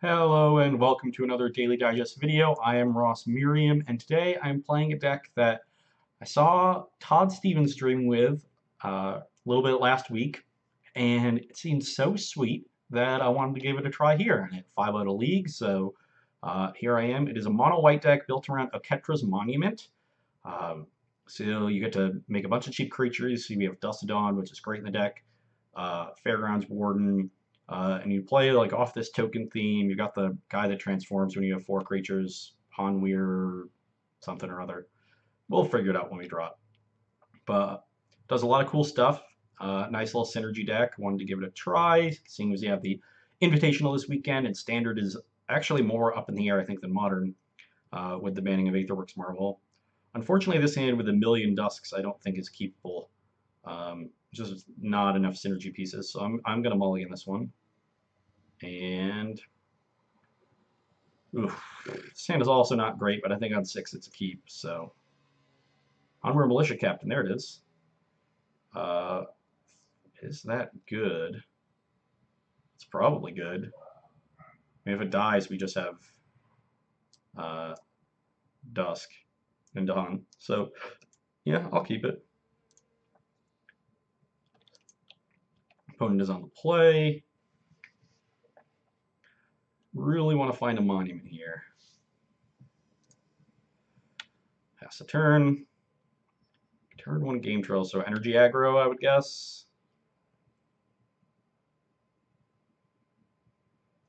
Hello and welcome to another Daily Digest video. I am Ross Merriam, and today I'm playing a deck that I saw Todd Stevens stream with a little bit last week, and it seemed so sweet that I wanted to give it a try here. And I hit 5 out of league, so here I am. It is a mono white deck built around Oketra's Monument. So you get to make a bunch of cheap creatures. So we have Dust of Dawn, which is great in the deck, Fairgrounds Warden. And you play like off this token theme. You got the guy that transforms when you have 4 creatures, Hanweir, something or other. We'll figure it out when we draw it. But does a lot of cool stuff. Nice little synergy deck. Wanted to give it a try, seeing as you have the Invitational this weekend, and Standard is actually more up in the air, I think, than Modern, with the banning of Aetherworks Marvel. Unfortunately, this hand with a million Dusks I don't think is keepable. Just not enough synergy pieces, so I'm going to mulligan this one. And oof, this hand is also not great, but I think on 6 it's a keep. So Onward Militia Captain, there it is. Is that good? It's probably good. I mean, if it dies, we just have Dusk and Dawn. So yeah, I'll keep it. Opponent is on the play. Really want to find a monument here. Pass the turn. Turn 1 game trail, so energy aggro, I would guess.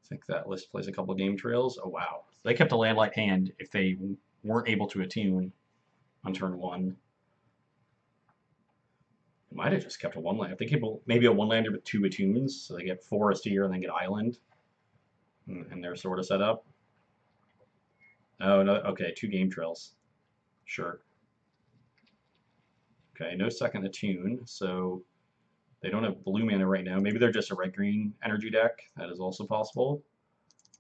I think that list plays a couple game trails. Oh wow. They kept a landlight hand if they weren't able to attune on turn 1. They might have just kept a 1-land. If they keep maybe a 1-lander with 2 attunes, so they get Forest here and then get Island. And they're sort of set up. Oh, no, okay, 2 game trails. Sure. Okay, no second attune, so they don't have blue mana right now. Maybe they're just a red-green energy deck. That is also possible.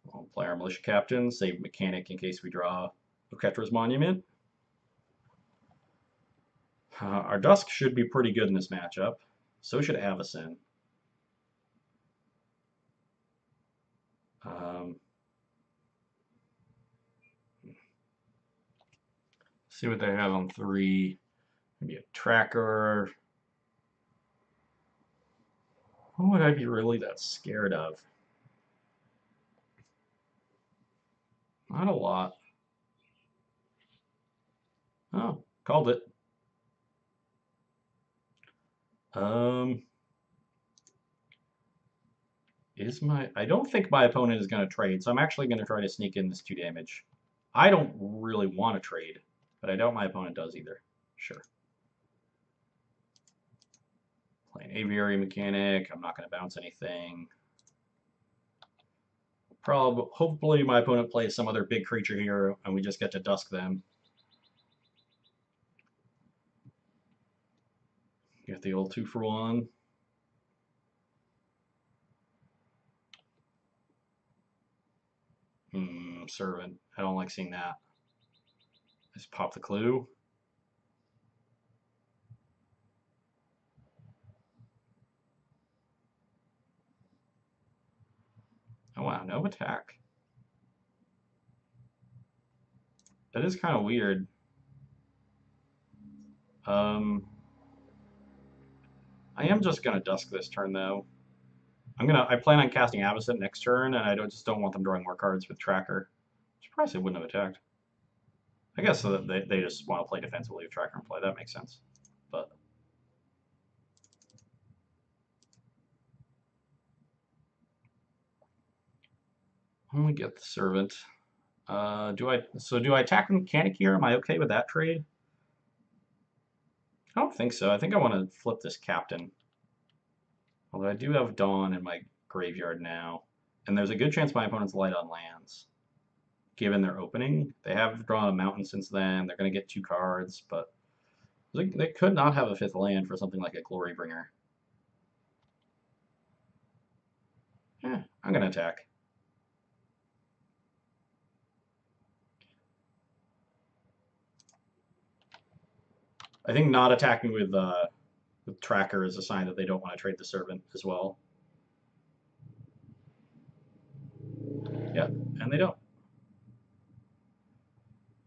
We'll play our Militia Captain, save Mechanic in case we draw Oketra's Monument. Our Dusk should be pretty good in this matchup. So should Avacyn. See what they have on 3. Maybe a Tracker. What would I be really that scared of? Not a lot. Oh, called it. I don't think my opponent is going to trade, so I'm actually going to try to sneak in this 2 damage. I don't really want to trade, but I doubt my opponent does either. Sure. Play an Aviary Mechanic. I'm not going to bounce anything. Hopefully my opponent plays some other big creature here, and we just get to Dusk them. Get the old 2-for-1. Servant. I don't like seeing that. Just pop the clue. Oh wow, no attack. That is kind of weird. I am just gonna Dusk this turn though. I plan on casting Avacyn next turn, and I just don't want them drawing more cards with Tracker. I'm surprised they wouldn't have attacked. I guess so that they just want to play defensively with Tracker and play. That makes sense. But only get the Servant. Do I attack the Mechanic here? Am I okay with that trade? I don't think so. I think I want to flip this Captain. Although I do have Dawn in my graveyard now. And there's a good chance my opponent's light on lands, given their opening. They have drawn a mountain since then. They're going to get 2 cards, but they could not have a 5th land for something like a Glorybringer. Yeah, I'm going to attack. I think not attacking with Tracker is a sign that they don't want to trade the Servant as well. Yep, and they don't.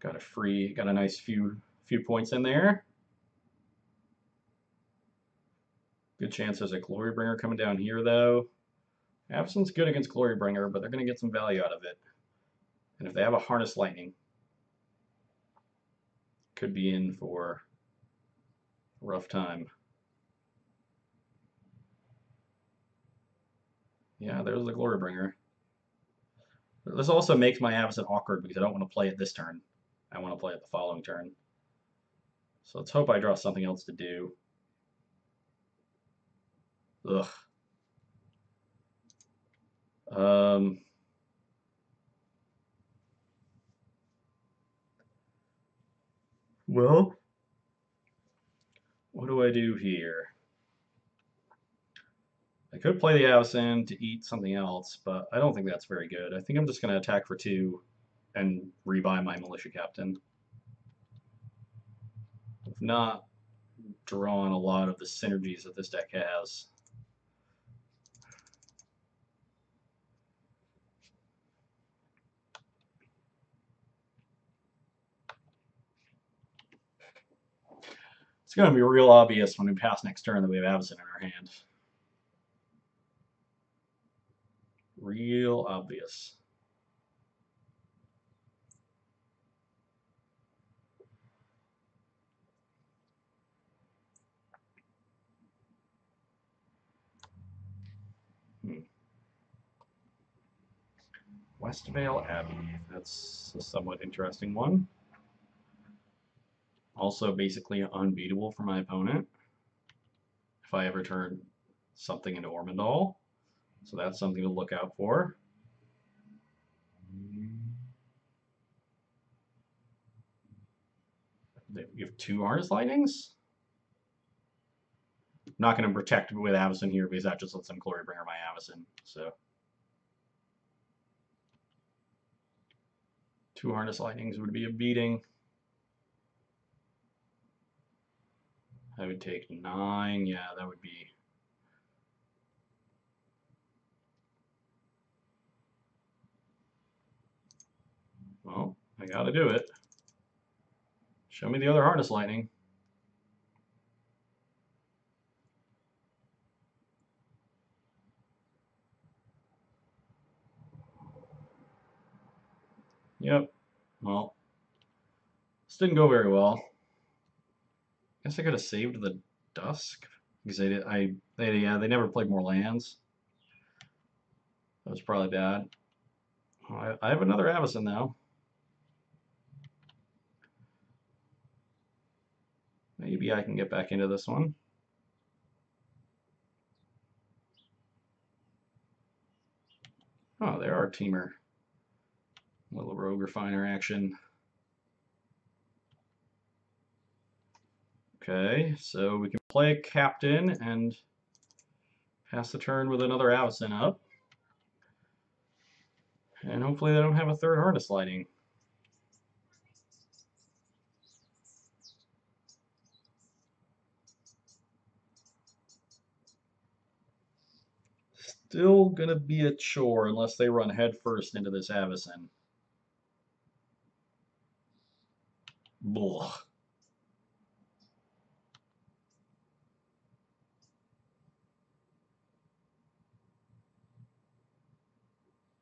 Got a nice few points in there. Good chance there's a Glorybringer coming down here, though. Avacyn's good against Glorybringer, but they're going to get some value out of it. And if they have a Harness Lightning, could be in for a rough time. Yeah, there's the Glorybringer. This also makes my Avacyn awkward because I don't want to play it this turn. I want to play it the following turn. So let's hope I draw something else to do. Ugh. Well, what do I do here? I could play the Avacyn to eat something else, but I don't think that's very good. I think I'm just going to attack for 2 and rebuy my Militia Captain. I've not drawn a lot of the synergies that this deck has. It's going to be real obvious when we pass next turn that we have Avacyn in our hand. Real obvious. Westvale Abbey. That's a somewhat interesting one. Also basically unbeatable for my opponent if I ever turn something into Ormondal. So that's something to look out for. You have 2 Harness Lightnings? I'm not going to protect with Avacyn here because that just lets them Glorybringer my Avacyn. So 2 Harness Lightnings would be a beating. I would take 9. Yeah, that would be. Well, I got to do it. Show me the other Harness Lightning. Yep. Well, this didn't go very well. I guess I could have saved the Dusk because they never played more lands. That was probably bad. I have another Avacyn now. Maybe I can get back into this one. Oh, there are Teamer. Little Rogue Refiner action. Okay, so we can play a Captain and pass the turn with another Avacyn up. And hopefully they don't have a 3rd Harness Lightning. Still gonna be a chore unless they run headfirst into this Avacyn. Blah.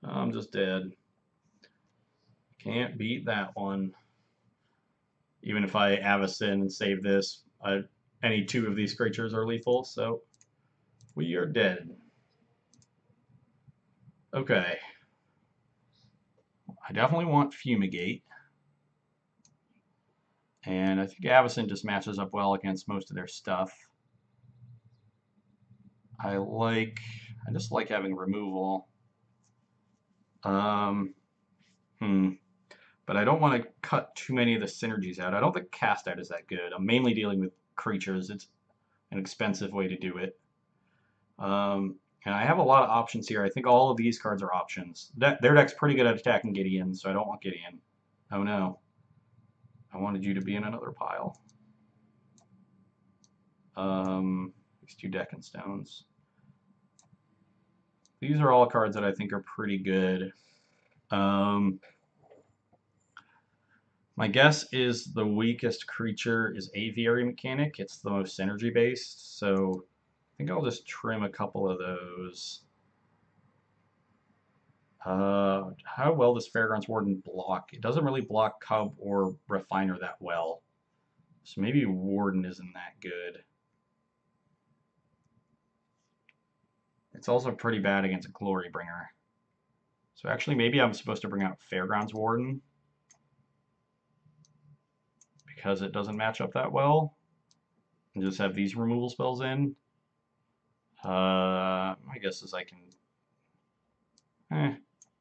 I'm just dead. Can't beat that one. Even if I Avacyn and save this, any 2 of these creatures are lethal, so we are dead. Okay. I definitely want Fumigate. And I think Avacyn just matches up well against most of their stuff. I just like having removal. But I don't want to cut too many of the synergies out. I don't think Cast Out is that good. I'm mainly dealing with creatures. It's an expensive way to do it. And I have a lot of options here. I think all of these cards are options. Their deck's pretty good at attacking Gideon, so I don't want Gideon. Oh no. I wanted you to be in another pile. These 2 Deccan Stones. These are all cards that I think are pretty good. My guess is the weakest creature is Aviary Mechanic. It's the most synergy based, so I think I'll just trim a couple of those. How well does Fairgrounds Warden block? It doesn't really block Cub or Refiner that well. So maybe Warden isn't that good. It's also pretty bad against a Glory Bringer. So actually maybe I'm supposed to bring out Fairgrounds Warden because it doesn't match up that well. And just have these removal spells in. My guess is I can...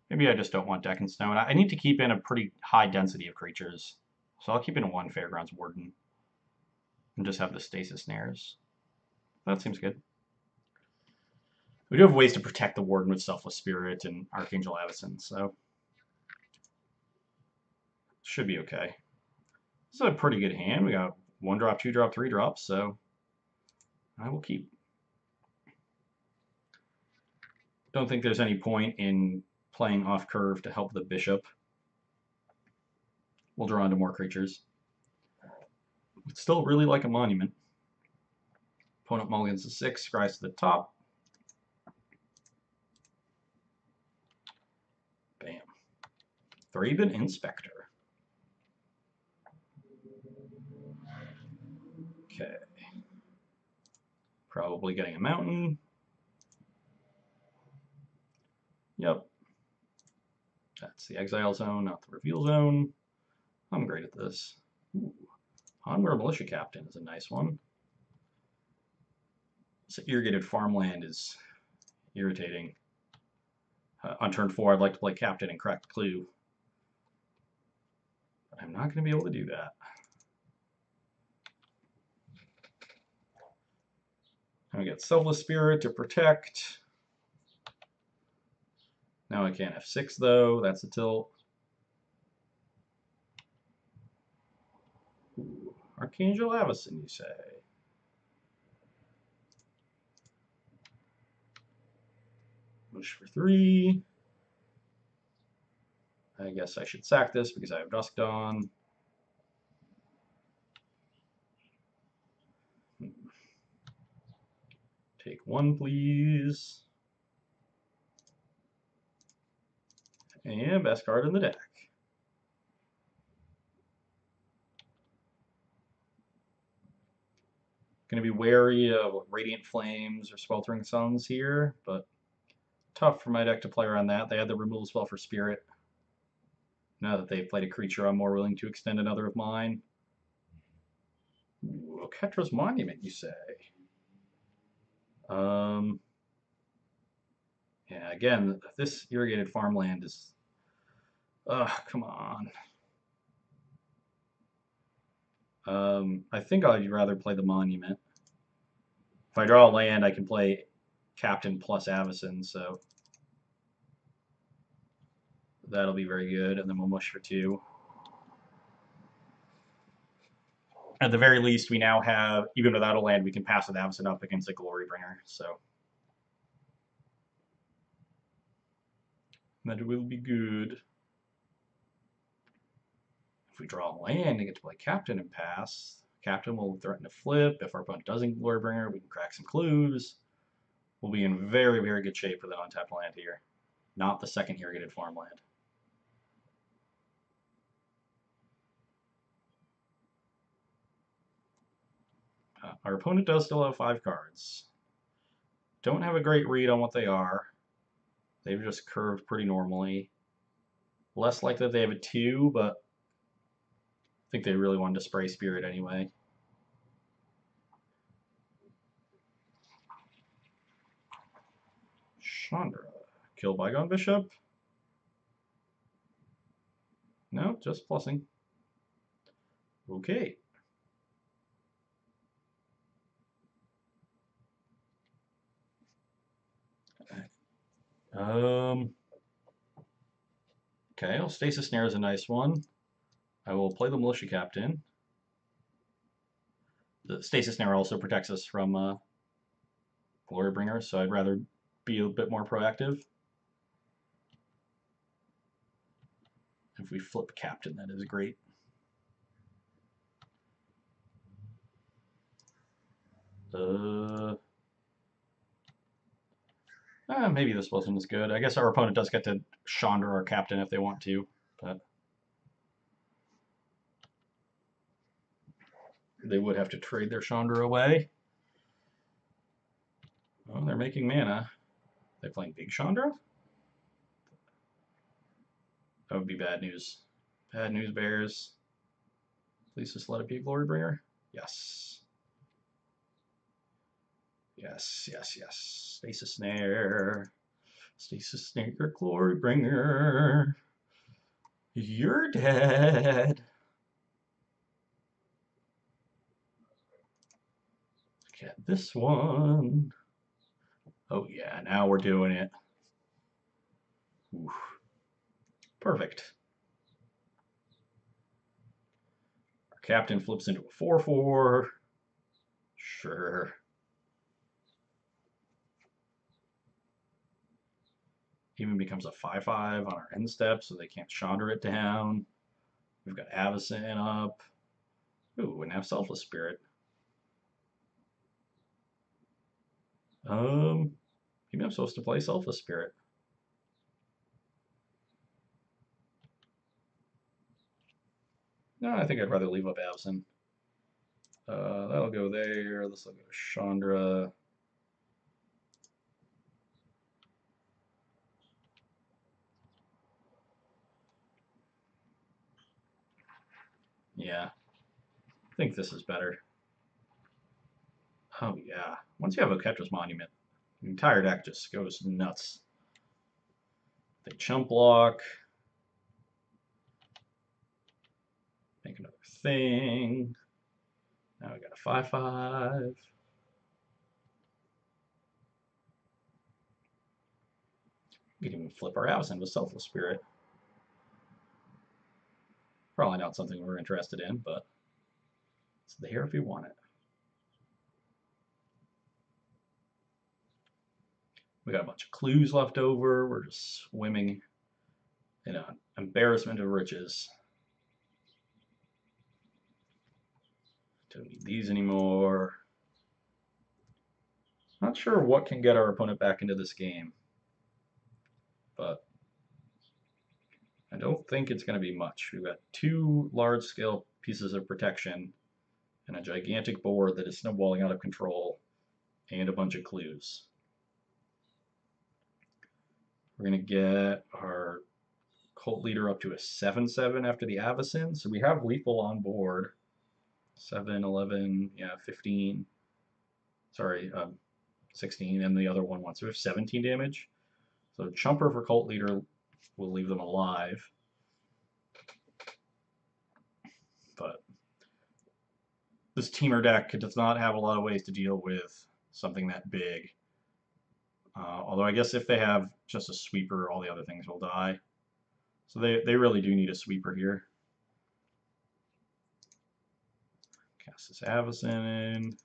maybe I just don't want Deck and Stone. I need to keep in a pretty high density of creatures. So I'll keep in one Fairgrounds Warden. And just have the Stasis Snares. That seems good. We do have ways to protect the Warden with Selfless Spirit and Archangel Avacyn, so... should be okay. This is a pretty good hand. We got 1 drop, 2 drop, 3 drops, so... I will keep. Don't think there's any point in playing off curve to help the bishop. We'll draw into more creatures. Would still really like a monument. Opponent mulligans to 6, scries to the top. Bam. Thraben Inspector. Okay. Probably getting a mountain. Yep. That's the exile zone, not the reveal zone. I'm great at this. Ooh. Onward Militia Captain is a nice one. So irrigated farmland is irritating. On turn 4, I'd like to play Captain and crack the clue. But I'm not going to be able to do that. And we get Selfless Spirit to protect. Now I can't F6 though, that's a tilt. Ooh, Archangel Avacyn, you say? Push for 3. I guess I should sack this because I have Dusk Dawn. Take 1, please. And best card in the deck. Going to be wary of Radiant Flames or Sweltering Suns here, but tough for my deck to play around that. They had the removal spell for Spirit. Now that they've played a creature, I'm more willing to extend another of mine. Ooh, Oketra's Monument, you say? Yeah, again, this irrigated farmland is... ugh, come on. I think I'd rather play the Monument. If I draw a land, I can play Captain plus Avacyn, so... that'll be very good, and then we'll mush for 2. At the very least, we now have, even without a land, we can pass with Avacyn up against a Glory Bringer, so... that will be good. If we draw a land and get to play Captain and pass, Captain will threaten to flip. If our opponent doesn't Glory Bringer, we can crack some clues. We'll be in very, very good shape with an untapped land here. Not the second irrigated farmland. Our opponent does still have 5 cards. Don't have a great read on what they are. They've just curved pretty normally. Less likely that they have a 2, but I think they really wanted to spray Spirit anyway. Chandra. Kill Bygone Bishop? No, just plussing. Okay. Okay, well, Stasis Snare is a nice one. I will play the Militia Captain. The Stasis Snare also protects us from Glory Bringer, so I'd rather be a bit more proactive. If we flip captain, that is great. Maybe this wasn't as good. I guess our opponent does get to Chandra our captain if they want to, but they would have to trade their Chandra away. Oh, they're making mana. They're playing big Chandra? That would be bad news. Bad news, Bears. Please just let it be a Glorybringer. Yes. Yes, yes, yes. Stasis Snare. Stasis Snare, Glorybringer. You're dead. Get this one. Oh yeah, now we're doing it. Oof. Perfect. Our captain flips into a 4/4. Sure. Even becomes a 5/5 on our end step, so they can't Chandra it down. We've got Avacyn up. Ooh, and have Selfless Spirit. Maybe I'm supposed to play Selfless Spirit. No, I think I'd rather leave up Avacyn. That'll go there. This will go to Chandra. Yeah, I think this is better. Oh yeah, once you have Oketra's Monument, the entire deck just goes nuts. They chump block. Make another thing. Now we got a 5/5. We can even flip our Avacyn with Selfless Spirit. Probably not something we're interested in, but it's there if you want it. We got a bunch of clues left over. We're just swimming in an embarrassment of riches. Don't need these anymore. Not sure what can get our opponent back into this game, but I don't think it's going to be much. We've got 2 large-scale pieces of protection and a gigantic board that is snowballing out of control and a bunch of clues. We're going to get our Cult Leader up to a 7/7 after the Avacyn, so we have lethal on board. 7, 11, yeah, 15. Sorry, 16, and the other one wants. So we have 17 damage. So Chumper for Cult Leader will leave them alive. But this teamer deck does not have a lot of ways to deal with something that big. Although I guess if they have just a sweeper, all the other things will die. So they really do need a sweeper here. Cast this Avacyn in.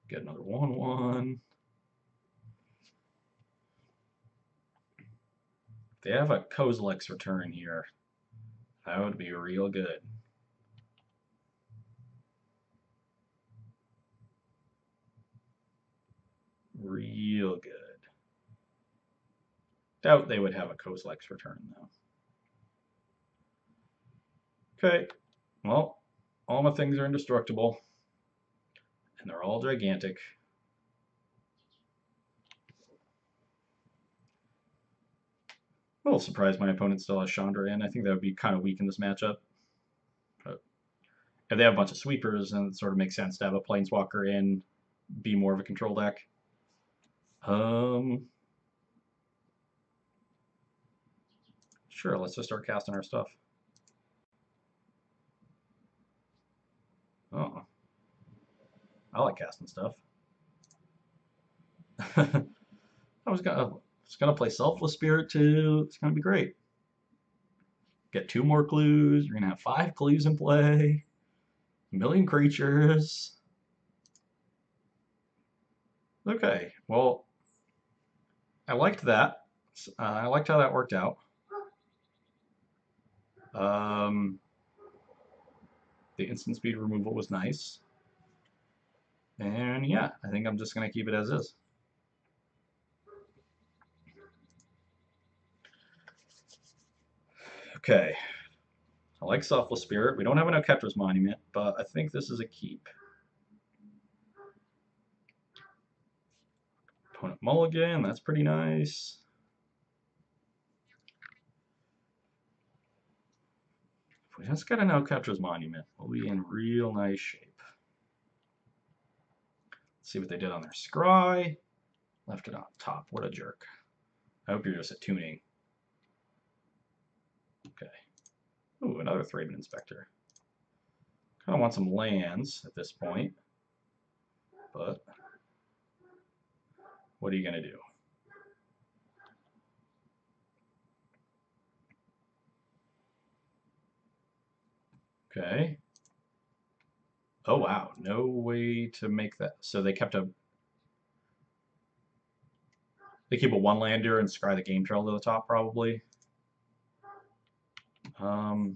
Get another 1/1. If they have a Kozilek's Return here, that would be real good. Real good. Doubt they would have a Kozilek's Return, though. Okay, well, all my things are indestructible, and they're all gigantic. A little surprised my opponent still has Chandra in. I think that would be kind of weak in this matchup. But if they have a bunch of sweepers, then it sort of makes sense to have a Planeswalker in, be more of a control deck. Sure, let's just start casting our stuff. Oh, I like casting stuff. I was gonna play Selfless Spirit too. It's gonna be great. Get 2 more clues. You're gonna have 5 clues in play. A million creatures. Okay, well, I liked that. I liked how that worked out. The instant speed removal was nice. And yeah, I think I'm just going to keep it as is. Okay. I like Selfless Spirit. We don't have an Oketra's Monument, but I think this is a keep. Opponent mulligan, that's pretty nice. If we just get an Oketra's Monument, we'll be in real nice shape. Let's see what they did on their scry. Left it on top. What a jerk. I hope you're just attuning. Okay. Ooh, another Thraben Inspector. Kind of want some lands at this point, but what are you going to do? Okay. Oh, wow. No way to make that. So they kept a... They keep a one-lander and scry the game trail to the top, probably. I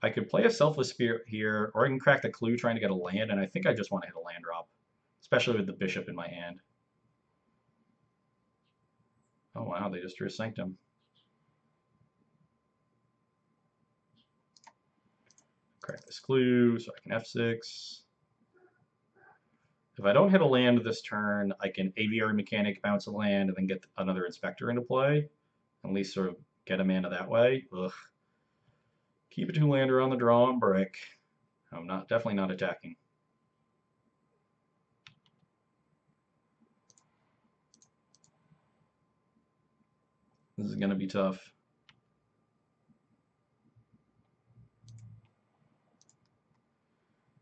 could play a Selfless Spirit here, or I can crack the Clue trying to get a land, and I think I just want to hit a land drop, especially with the Bishop in my hand. Oh, wow. They just drew a Sanctum. Crack this Clue so I can F6. If I don't hit a land this turn, I can Aviary Mechanic, bounce a land, and then get another Inspector into play. At least sort of get a mana that way. Ugh. Keep a two-lander on the draw and break. I'm definitely not attacking. This is going to be tough.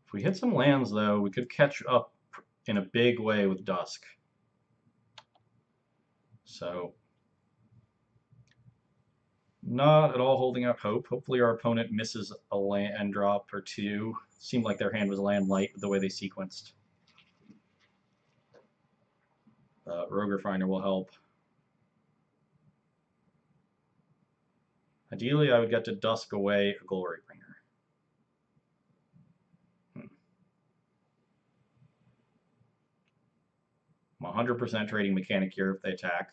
If we hit some lands, though, we could catch up in a big way with Dusk. So, not at all holding out hope. Hopefully our opponent misses a land drop or two. Seemed like their hand was land light with the way they sequenced. Rogue Refiner will help. Ideally, I would get to Dusk away a Glory Bringer. I'm 100% trading Mechanic here if they attack.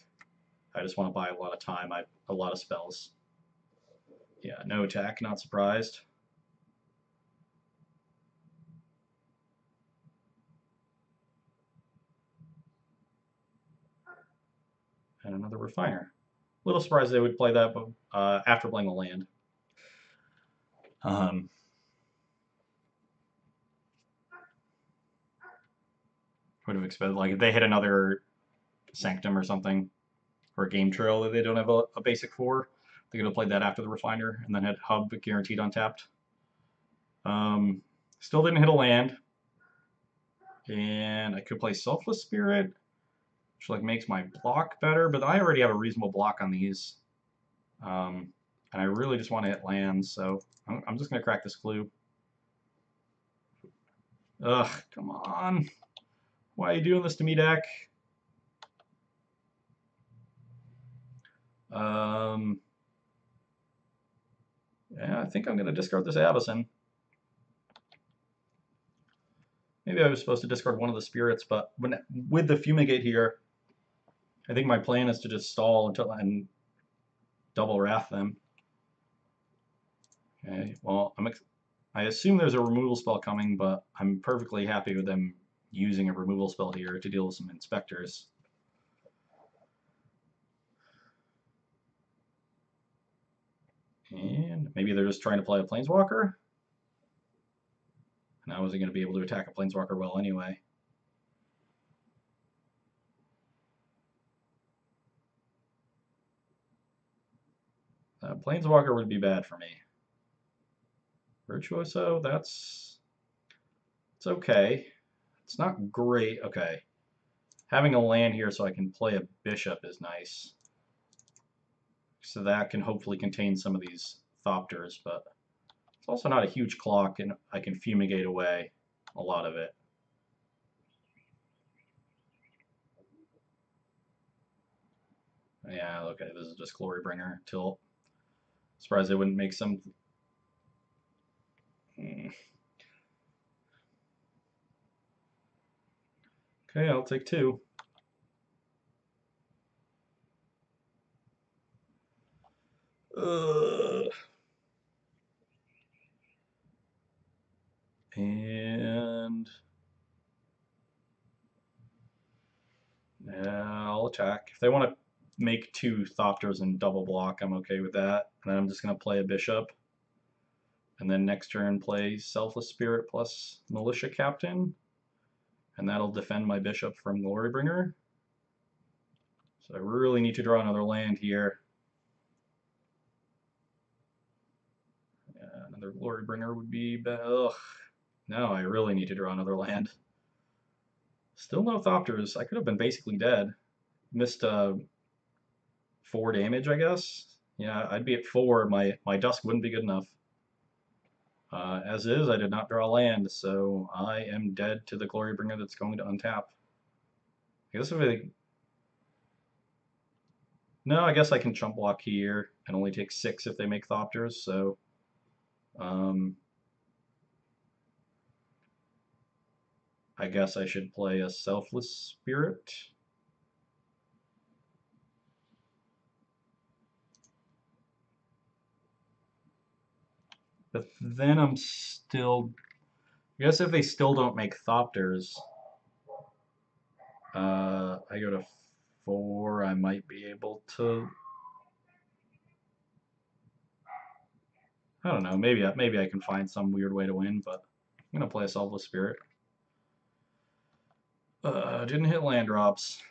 I just want to buy a lot of time, a lot of spells. Yeah, no attack, not surprised. And another Refiner. A little surprised they would play that after playing the land. Would have expected, like, if they hit another Sanctum or something, or a Game Trail that they don't have a basic for, they could have played that after the Refiner and then had Hub guaranteed untapped. Still didn't hit a land. And I could play Selfless Spirit, which like makes my block better, but I already have a reasonable block on these. And I really just want to hit lands, so I'm just going to crack this Clue. Ugh, come on. Why are you doing this to me, deck? Yeah, I think I'm going to discard this Avacyn. Maybe I was supposed to discard one of the spirits, but with the Fumigate here, I think my plan is to just stall until and double wrath them. Okay, well, I assume there's a removal spell coming, but I'm perfectly happy with them using a removal spell here to deal with some inspectors. And maybe they're just trying to play a Planeswalker. And I wasn't going to be able to attack a Planeswalker well anyway. Planeswalker would be bad for me. Virtuoso, it's okay. It's not great. Okay. Having a land here so I can play a bishop is nice. So that can hopefully contain some of these Thopters, but it's also not a huge clock, and I can fumigate away a lot of it. Yeah, okay, this is just Glorybringer, tilt. Surprised they wouldn't make some. Okay, I'll take 2. And I'll attack. If they want to make 2 Thopters and double block, I'm okay with that. And then I'm just going to play a Bishop. And then next turn play Selfless Spirit plus Militia Captain. And that'll defend my Bishop from Glorybringer. So I really need to draw another land here. Another Glorybringer would be bad. Ugh. No, I really need to draw another land. Still no Thopters. I could have been basically dead. Missed 4 damage, I guess. Yeah, I'd be at 4. My Dusk wouldn't be good enough. As is, I did not draw land, so I am dead to the Glorybringer that's going to untap. I guess if I... No, I guess I can chump block here and only take 6 if they make Thopters, so... I guess I should play a Selfless Spirit. But then I'm still... I guess if they still don't make Thopters, I go to 4, I might be able to... I don't know, maybe I can find some weird way to win, but I'm going to play a Selfless Spirit. Didn't hit land drops.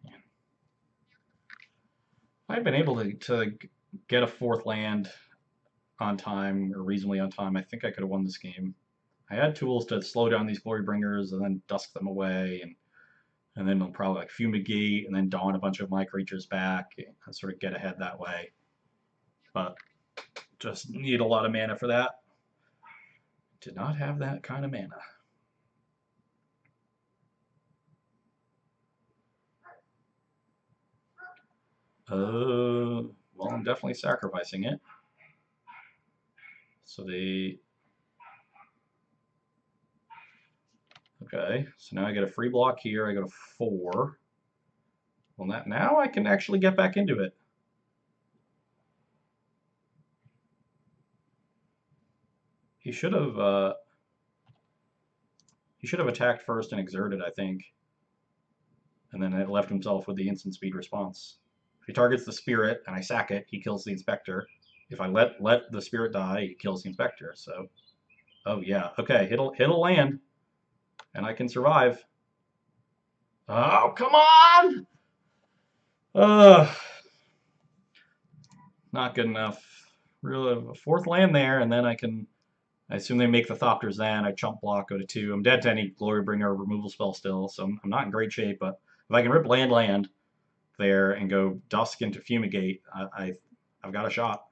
If I'd been able to get a 4th land on time, or reasonably on time, I think I could have won this game. I had tools to slow down these Glorybringers and then dusk them away, and then I'll probably like Fumigate and then dawn a bunch of my creatures back and sort of get ahead that way. But just need a lot of mana for that. Did not have that kind of mana. Well, I'm definitely sacrificing it. So okay, so now I get a free block here, I go to 4. Well, now I can actually get back into it. He should have attacked first and exerted, I think. And then it left himself with the instant speed response. If he targets the spirit and I sack it, he kills the inspector. If I let the spirit die, he kills the inspector. So, oh yeah, okay, hit a land, and I can survive. Oh, come on! Not good enough. Really, a 4th land there, and then I assume they make the Thopters then. I chump block, go to 2. I'm dead to any Glorybringer removal spell still, so I'm not in great shape, but if I can rip land there and go Dusk into Fumigate, I've got a shot.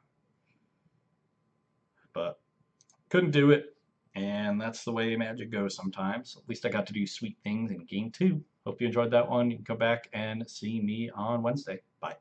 But couldn't do it, and that's the way Magic goes sometimes. At least I got to do sweet things in Game 2. Hope you enjoyed that one. You can come back and see me on Wednesday. Bye.